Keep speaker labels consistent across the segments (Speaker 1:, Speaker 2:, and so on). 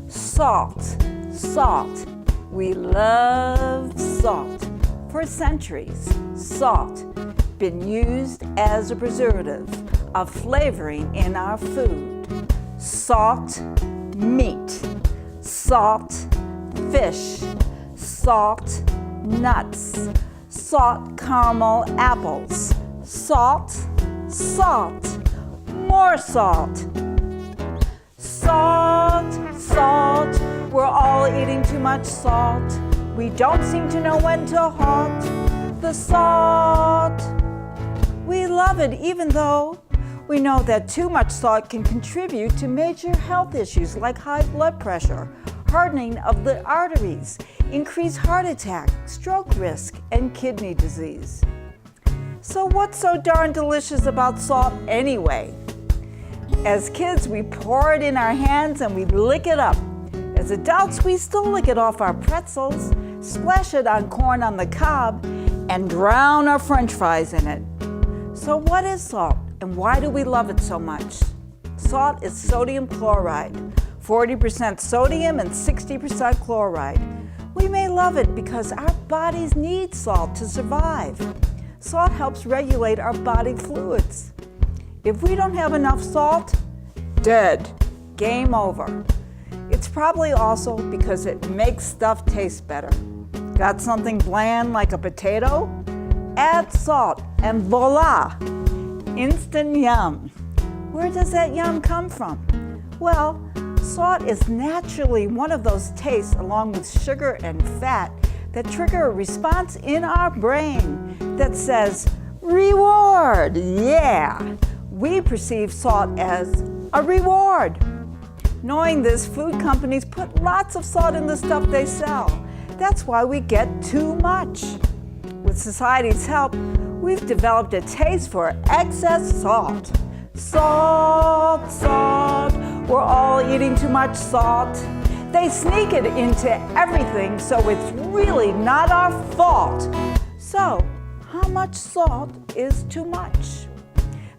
Speaker 1: Salt, salt. We love salt. For centuries, salt been used as a preservative, a flavoring in our food. Salt meat, salt fish, salt nuts, salt caramel apples, salt, salt, more salt. Salt, salt, we're all eating too much salt. We don't seem to know when to halt the salt. We love it even though we know that too much salt can contribute to major health issues like high blood pressure, hardening of the arteries, increased heart attack, stroke risk, and kidney disease. So what's so darn delicious about salt anyway? As kids, we pour it in our hands and we lick it up. As adults, we still lick it off our pretzels, splash it on corn on the cob, and drown our French fries in it. So what is salt and why do we love it so much? Salt is sodium chloride, 40% sodium and 60% chloride. We may love it because our bodies need salt to survive. Salt helps regulate our body fluids. If we don't have enough salt, dead, game over. It's probably also because it makes stuff taste better. Got something bland like a potato? Add salt and voila, instant yum. Where does that yum come from? Well, salt is naturally one of those tastes along with sugar and fat that trigger a response in our brain that says, reward, yeah. We perceive salt as a reward. Knowing this, food companies put lots of salt in the stuff they sell. That's why we get too much. With society's help, we've developed a taste for excess salt. Salt, salt, we're all eating too much salt. They sneak it into everything, so it's really not our fault. So, how much salt is too much?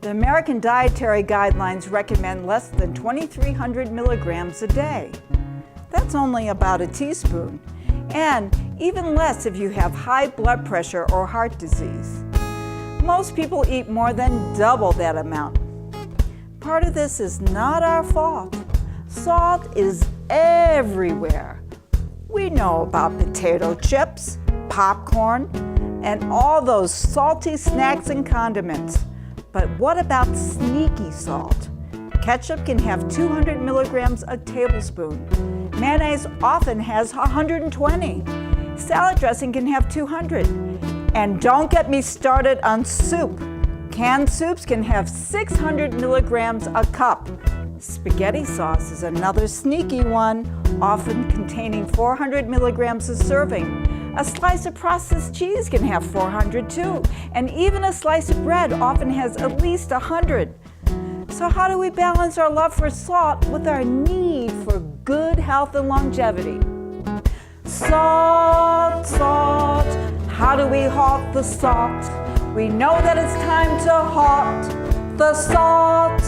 Speaker 1: The American Dietary Guidelines recommend less than 2,300 milligrams a day. That's only about a teaspoon, and even less if you have high blood pressure or heart disease. Most people eat more than double that amount. Part of this is not our fault. Salt is everywhere. We know about potato chips, popcorn, and all those salty snacks and condiments. But what about sneaky salt? Ketchup can have 200 milligrams a tablespoon. Mayonnaise often has 120. Salad dressing can have 200. And don't get me started on soup. Canned soups can have 600 milligrams a cup. Spaghetti sauce is another sneaky one, often containing 400 milligrams a serving. A slice of processed cheese can have 400 too, and even a slice of bread often has at least 100. So how do we balance our love for salt with our need for good health and longevity? Salt, salt, how do we halt the salt? We know that it's time to halt the salt.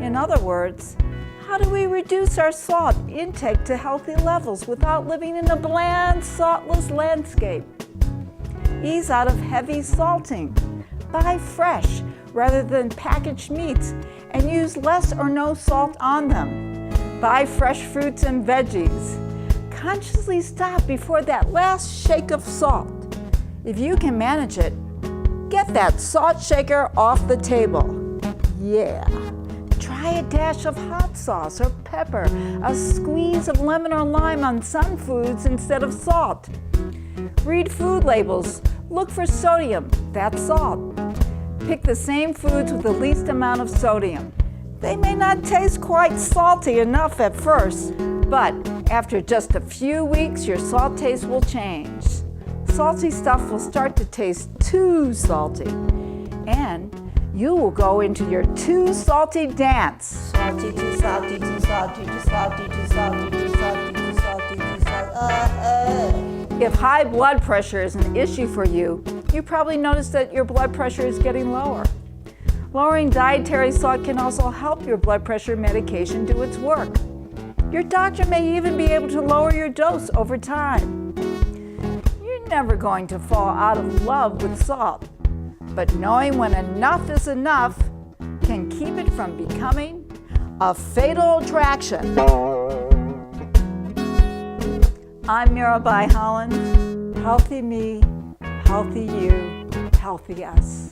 Speaker 1: In other words, how do we reduce our salt intake to healthy levels without living in a bland, saltless landscape? Ease out of heavy salting. Buy fresh rather than packaged meats and use less or no salt on them. Buy fresh fruits and veggies. Consciously stop before that last shake of salt. If you can manage it, get that salt shaker off the table. Yeah. Try a dash of hot sauce or pepper, a squeeze of lemon or lime on some foods instead of salt. Read food labels. Look for sodium. That's salt. Pick the same foods with the least amount of sodium. They may not taste quite salty enough at first, but after just a few weeks, your salt taste will change. Salty stuff will start to taste too salty, and you will go into your too salty dance.
Speaker 2: Salty, too salty, too salty, too salty, too salty, too salty, too salty, too salty.
Speaker 1: If high blood pressure is an issue for you, You probably noticed that your blood pressure is getting lower. Lowering dietary salt can also help your blood pressure medication do its work. Your doctor may even be able to lower your dose over time. You're never going to fall out of love with salt, but knowing when enough is enough can keep it from becoming a fatal attraction. I'm Mirabai Holland. Healthy me, healthy you, healthy us.